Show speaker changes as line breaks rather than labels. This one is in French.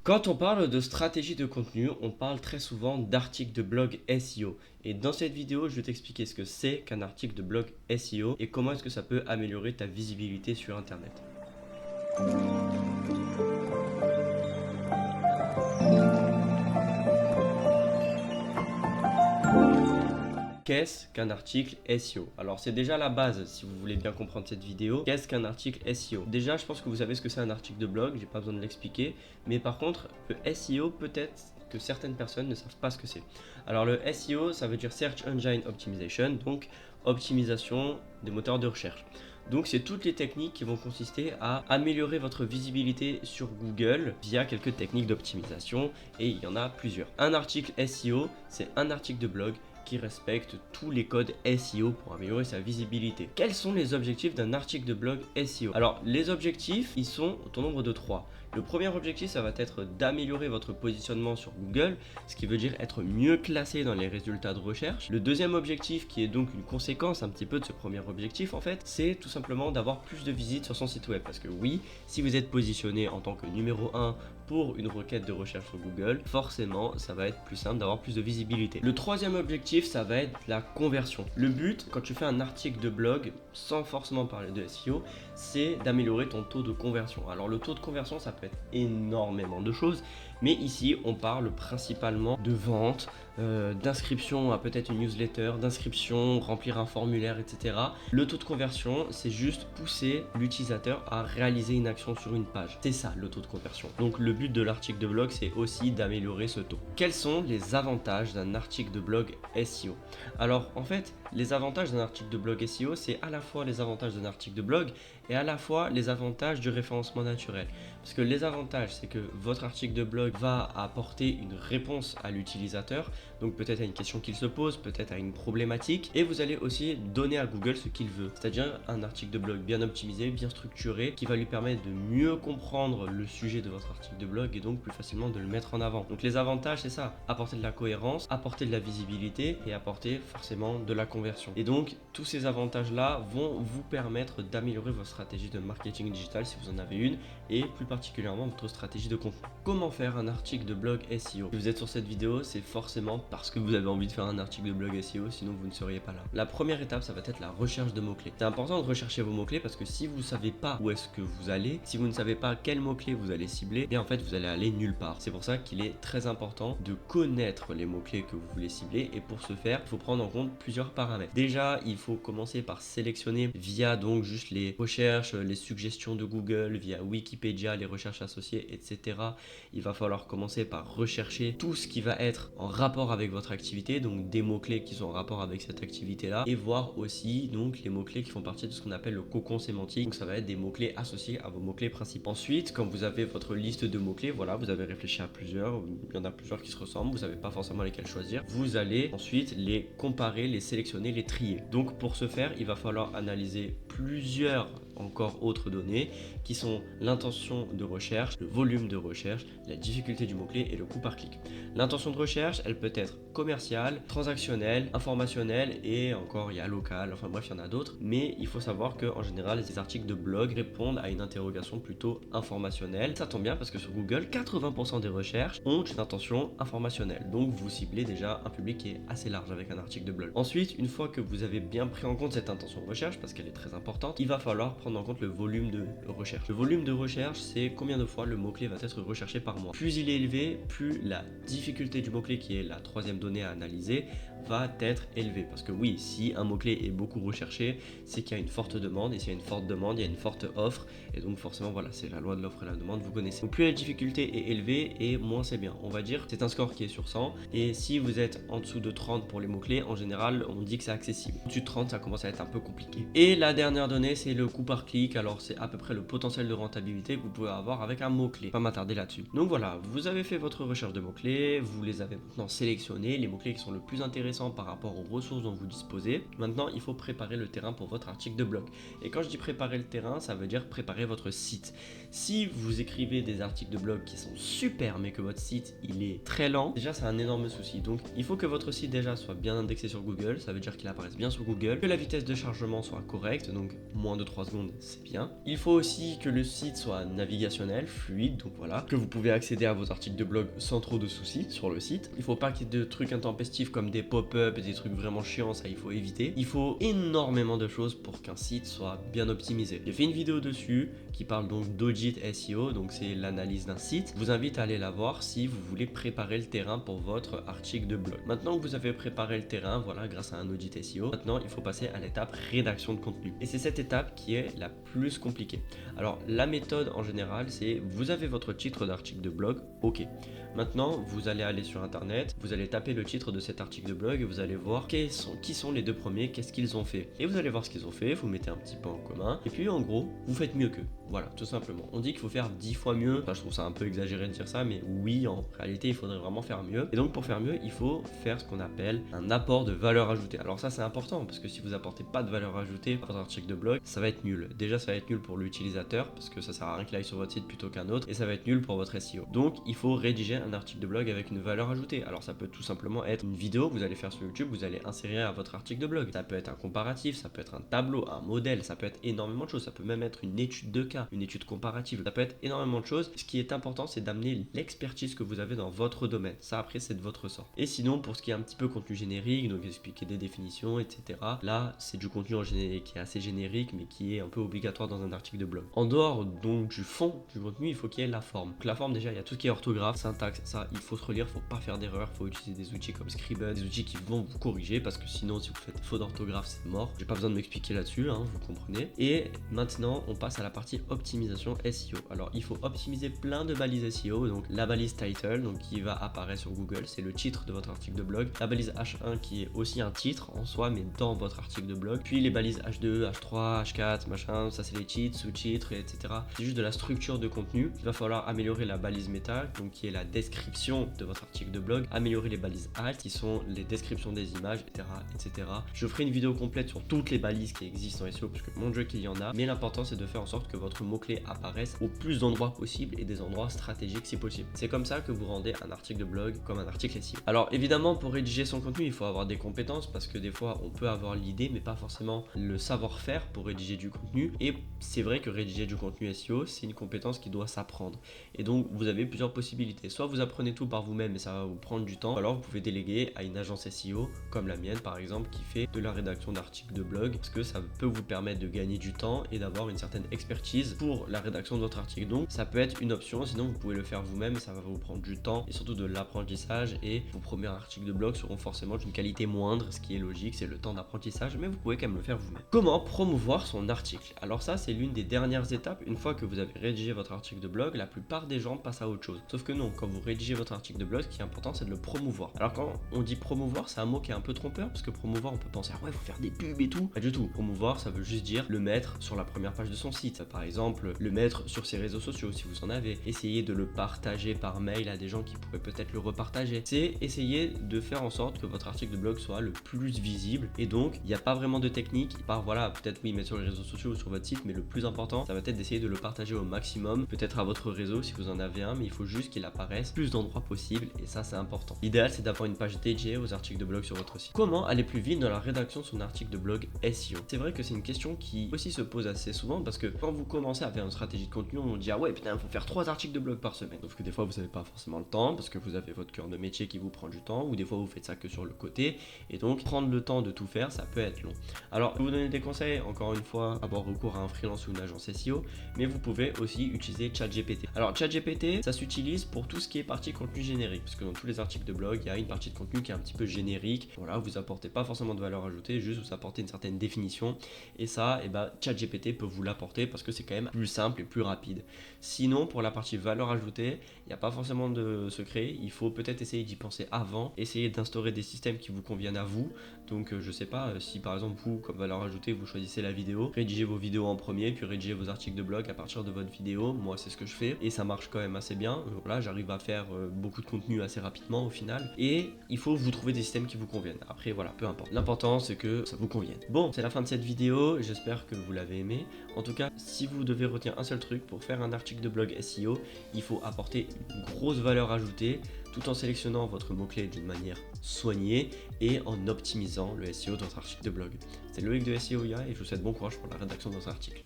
Quand on parle de stratégie de contenu, on parle très souvent d'articles de blog SEO. Et dans cette vidéo, je vais t'expliquer ce que c'est qu'un article de blog SEO et comment est-ce que ça peut améliorer ta visibilité sur Internet. Qu'est-ce qu'un article SEO? Alors c'est déjà la base si vous voulez bien comprendre cette vidéo. Qu'est-ce qu'un article SEO? Déjà je pense que vous savez ce que c'est un article de blog, j'ai pas besoin de l'expliquer. Mais par contre le SEO peut-être que certaines personnes ne savent pas ce que c'est. Alors le SEO ça veut dire Search Engine Optimization, donc optimisation des moteurs de recherche. Donc c'est toutes les techniques qui vont consister à améliorer votre visibilité sur Google via quelques techniques d'optimisation et il y en a plusieurs. Un article SEO c'est un article de blog qui respecte tous les codes SEO pour améliorer sa visibilité. Quels sont les objectifs d'un article de blog SEO? Alors les objectifs, ils sont au nombre de 3. Le premier objectif, ça va être d'améliorer votre positionnement sur Google, ce qui veut dire être mieux classé dans les résultats de recherche. Le deuxième objectif, qui est donc une conséquence un petit peu de ce premier objectif en fait, c'est tout simplement d'avoir plus de visites sur son site web. Parce que oui, si vous êtes positionné en tant que numéro 1 pour une requête de recherche sur Google, forcément, ça va être plus simple d'avoir plus de visibilité. Le troisième objectif, ça va être la conversion. Le but, quand tu fais un article de blog, sans forcément parler de SEO, c'est d'améliorer ton taux de conversion. Alors le taux de conversion, ça peut être énormément de choses, mais ici, on parle principalement de vente, d'inscription à peut-être une newsletter, d'inscription, remplir un formulaire, etc. Le taux de conversion, c'est juste pousser l'utilisateur à réaliser une action sur une page. C'est ça le taux de conversion. Donc le but de l'article de blog, c'est aussi d'améliorer ce taux. Quels sont les avantages d'un article de blog SEO? Alors en fait, les avantages d'un article de blog SEO, c'est à la fois les avantages d'un article de blog et à la fois les avantages du référencement naturel. Parce que les avantages, c'est que votre article de blog va apporter une réponse à l'utilisateur, donc peut-être à une question qu'il se pose, peut-être à une problématique, et vous allez aussi donner à Google ce qu'il veut, c'est-à-dire un article de blog bien optimisé, bien structuré, qui va lui permettre de mieux comprendre le sujet de votre article de blog et donc plus facilement de le mettre en avant. Donc les avantages, c'est ça, apporter de la cohérence, apporter de la visibilité et apporter forcément de la conversion. Et donc tous ces avantages-là vont vous permettre d'améliorer votre stratégie de marketing digital si vous en avez une, et plus particulièrement votre stratégie de contenu. Comment faire un article de blog SEO? Si vous êtes sur cette vidéo, c'est forcément parce que vous avez envie de faire un article de blog SEO, sinon vous ne seriez pas là. La première étape, ça va être la recherche de mots-clés. C'est important de rechercher vos mots-clés parce que si vous ne savez pas où est-ce que vous allez, si vous ne savez pas quels mots-clés vous allez cibler, bien en fait vous allez aller nulle part. C'est pour ça qu'il est très important de connaître les mots-clés que vous voulez cibler, et pour ce faire, il faut prendre en compte plusieurs paramètres. Déjà, il faut commencer par sélectionner via donc juste les recherches, les suggestions de Google, via Wikipédia, les recherches associées, etc. Il va falloir commencer par rechercher tout ce qui va être en rapport avec votre activité, donc des mots-clés qui sont en rapport avec cette activité-là, et voir aussi donc les mots-clés qui font partie de ce qu'on appelle le cocon sémantique. Donc ça va être des mots-clés associés à vos mots-clés principaux. Ensuite, quand vous avez votre liste de mots-clés, voilà, vous avez réfléchi à plusieurs, il y en a plusieurs qui se ressemblent, vous savez pas forcément lesquels choisir. Vous allez ensuite les comparer, les sélectionner, les trier. Donc pour ce faire, il va falloir analyser plusieurs encore autres données qui sont l'intention de recherche, le volume de recherche, la difficulté du mot-clé et le coût par clic. L'intention de recherche, elle peut être commerciale, transactionnelle, informationnelle et encore il y a local, enfin bref il y en a d'autres, mais il faut savoir qu'en général les articles de blog répondent à une interrogation plutôt informationnelle. Ça tombe bien parce que sur Google, 80% des recherches ont une intention informationnelle, donc vous ciblez déjà un public qui est assez large avec un article de blog. Ensuite, une fois que vous avez bien pris en compte cette intention de recherche, parce qu'elle est très importante, il va falloir prendre en compte le volume de recherche. Le volume de recherche, c'est combien de fois le mot-clé va être recherché par mois. Plus il est élevé, plus la difficulté du mot-clé, qui est la troisième donnée à analyser, va être élevée. Parce que oui, si un mot-clé est beaucoup recherché, c'est qu'il y a une forte demande, et s'il y a une forte demande, il y a une forte offre, et donc forcément voilà, c'est la loi de l'offre et la demande, vous connaissez. Donc plus la difficulté est élevée, et moins c'est bien. On va dire c'est un score qui est sur 100, et si vous êtes en dessous de 30 pour les mots-clés, en général on dit que c'est accessible. Au-dessus de 30, ça commence à être un peu compliqué. Et la dernière donnée, c'est le coût par clic. Alors c'est à peu près le potentiel de rentabilité que vous pouvez avoir avec un mot-clé. Pas m'attarder là-dessus. Donc voilà, vous avez fait votre recherche de mots-clés, vous les avez maintenant sélectionnés, les mots-clés qui sont le plus intéressants par rapport aux ressources dont vous disposez. Maintenant, il faut préparer le terrain pour votre article de blog. Et quand je dis préparer le terrain, ça veut dire préparer votre site. Si vous écrivez des articles de blog qui sont super, mais que votre site il est très lent, déjà c'est un énorme souci. Donc il faut que votre site déjà soit bien indexé sur Google, ça veut dire qu'il apparaisse bien sur Google, que la vitesse de chargement soit correcte, donc moins de 3 secondes secondes, c'est bien. Il faut aussi que le site soit navigationnel, fluide, donc voilà, que vous pouvez accéder à vos articles de blog sans trop de soucis sur le site. Il faut pas qu'il y ait de trucs intempestifs comme des pop-up et des trucs vraiment chiants, ça il faut éviter. Il faut énormément de choses pour qu'un site soit bien optimisé. J'ai fait une vidéo dessus qui parle donc d'audit SEO, donc c'est l'analyse d'un site. Je vous invite à aller la voir si vous voulez préparer le terrain pour votre article de blog. Maintenant que vous avez préparé le terrain, voilà, grâce à un audit SEO, maintenant il faut passer à l'étape rédaction de contenu. Et c'est cette étape qui est la plus compliquée. Alors la méthode en général, c'est vous avez votre titre d'article de blog, ok. Maintenant, vous allez aller sur internet, vous allez taper le titre de cet article de blog et vous allez voir qui sont les deux premiers, qu'est-ce qu'ils ont fait. Et vous allez voir ce qu'ils ont fait, vous mettez un petit peu en commun, et puis en gros, vous faites mieux qu'eux. Voilà, tout simplement. On dit qu'il faut faire 10 fois mieux. Enfin, je trouve ça un peu exagéré de dire ça, mais oui, en réalité, il faudrait vraiment faire mieux. Et donc, pour faire mieux, il faut faire ce qu'on appelle un apport de valeur ajoutée. Alors ça, c'est important, parce que si vous apportez pas de valeur ajoutée à votre article de blog, ça va être nul. Déjà, ça va être nul pour l'utilisateur, parce que ça sert à rien qu'il aille sur votre site plutôt qu'un autre, et ça va être nul pour votre SEO. Donc, il faut rédiger un article de blog avec une valeur ajoutée. Alors, ça peut tout simplement être une vidéo que vous allez faire sur YouTube, vous allez insérer à votre article de blog. Ça peut être un comparatif, ça peut être un tableau, un modèle, ça peut être énormément de choses. Ça peut même être une étude de cas, une étude comparative. Ça peut être énormément de choses. Ce qui est important, c'est d'amener l'expertise que vous avez dans votre domaine. Ça, après, c'est de votre sort. Et sinon, pour ce qui est un petit peu contenu générique, donc expliquer des définitions, etc. Là, c'est du contenu qui est assez générique, mais qui est un peu obligatoire dans un article de blog. En dehors donc du fond du contenu, il faut qu'il y ait la forme. Donc la forme, déjà, il y a tout ce qui est orthographe, syntaxe, ça, il faut se relire, il faut pas faire d'erreur, il faut utiliser des outils comme Scribble, des outils qui vont vous corriger, parce que sinon, si vous faites faute d'orthographe, c'est mort. J'ai pas besoin de m'expliquer là-dessus, hein, vous comprenez. Et maintenant, on passe à la partie optimisation SEO. Alors il faut optimiser plein de balises SEO, donc la balise title, donc qui va apparaître sur Google, c'est le titre de votre article de blog, la balise H1 qui est aussi un titre en soi mais dans votre article de blog, puis les balises H2, H3, H4, machin, ça c'est les titres, sous-titres, etc. C'est juste de la structure de contenu. Il va falloir améliorer la balise méta, donc qui est la description de votre article de blog, améliorer les balises alt qui sont les descriptions des images, etc., etc. Je ferai une vidéo complète sur toutes les balises qui existent en SEO parce que mon dieu qu'il y en a, mais l'important c'est de faire en sorte que votre mot-clé apparaisse au plus d'endroits possibles et des endroits stratégiques si possible. C'est comme ça que vous rendez un article de blog comme un article SEO. Alors évidemment, pour rédiger son contenu, il faut avoir des compétences parce que des fois on peut avoir l'idée mais pas forcément le savoir-faire pour rédiger du contenu, et c'est vrai que rédiger du contenu SEO c'est une compétence qui doit s'apprendre, et donc vous avez plusieurs possibilités. Soit vous apprenez tout par vous-même et ça va vous prendre du temps, ou alors vous pouvez déléguer à une agence SEO comme la mienne par exemple qui fait de la rédaction d'articles de blog, parce que ça peut vous permettre de gagner du temps et d'avoir une certaine expertise pour la rédaction de votre article. Donc ça peut être une option, sinon vous pouvez le faire vous-même, ça va vous prendre du temps et surtout de l'apprentissage, et vos premiers articles de blog seront forcément d'une qualité moindre, ce qui est logique, c'est le temps d'apprentissage, mais vous pouvez quand même le faire vous-même. Comment promouvoir son article? Alors ça, c'est l'une des dernières étapes. Une fois que vous avez rédigé votre article de blog, la plupart des gens passent à autre chose. Sauf que non, quand vous rédigez votre article de blog, ce qui est important, c'est de le promouvoir. Alors quand on dit promouvoir, c'est un mot qui est un peu trompeur, parce que promouvoir, on peut penser ah ouais, faut faire des pubs et tout. Pas du tout. Promouvoir, ça veut juste dire le mettre sur la première page de son site. Par exemple, le mettre sur ses réseaux sociaux si vous en avez. Essayer de le partager par mail à des gens qui pourraient peut-être le repartager. C'est essayer de faire en sorte que votre article de blog soit le plus visible. Et donc, il n'y a pas vraiment de technique. Par voilà, peut-être oui, mettre sur les réseaux sociaux ou sur votre site, mais le plus important, ça va être d'essayer de le partager au maximum, peut-être à votre réseau si vous en avez un, mais il faut juste qu'il apparaisse plus d'endroits possible, et ça c'est important. L'idéal c'est d'avoir une page dédiée aux articles de blog sur votre site. Comment aller plus vite dans la rédaction de son article de blog SEO? C'est vrai que c'est une question qui aussi se pose assez souvent, parce que quand vous commencez à faire une stratégie de contenu, on dit ah ouais putain, il faut faire 3 articles de blog par semaine. Sauf que des fois vous n'avez pas forcément le temps, parce que vous avez votre cœur de métier qui vous prend du temps, ou des fois vous faites ça que sur le côté, et donc prendre le temps de tout faire, ça peut être long. Alors, je vais vous donner des conseils, encore une fois, avoir recours à un freelance ou une agence SEO, mais vous pouvez aussi utiliser ChatGPT. Alors, ChatGPT, ça s'utilise pour tout ce qui est partie contenu générique, parce que dans tous les articles de blog, il y a une partie de contenu qui est un petit peu générique. Voilà, vous apportez pas forcément de valeur ajoutée, juste vous apportez une certaine définition, et ça, ChatGPT peut vous l'apporter parce que c'est quand même plus simple et plus rapide. Sinon, pour la partie valeur ajoutée, il n'y a pas forcément de secret, il faut peut-être essayer d'y penser avant, essayer d'instaurer des systèmes qui vous conviennent à vous. Donc je sais pas, si par exemple vous, comme valeur ajoutée, vous choisissez la vidéo, rédigez vos vidéos en premier, puis rédigez vos articles de blog à partir de votre vidéo. Moi c'est ce que je fais et ça marche quand même assez bien. Voilà, j'arrive à faire beaucoup de contenu assez rapidement au final, et il faut vous trouver des systèmes qui vous conviennent. Après voilà, peu importe. L'important c'est que ça vous convienne. Bon, c'est la fin de cette vidéo, j'espère que vous l'avez aimé. En tout cas, si vous devez retenir un seul truc pour faire un article de blog SEO, il faut apporter une grosse valeur ajoutée tout en sélectionnant votre mot-clé d'une manière soignée et en optimisant le SEO de votre article de blog. C'est Loïc de SEO IA et je vous souhaite bon courage pour la rédaction de votre article.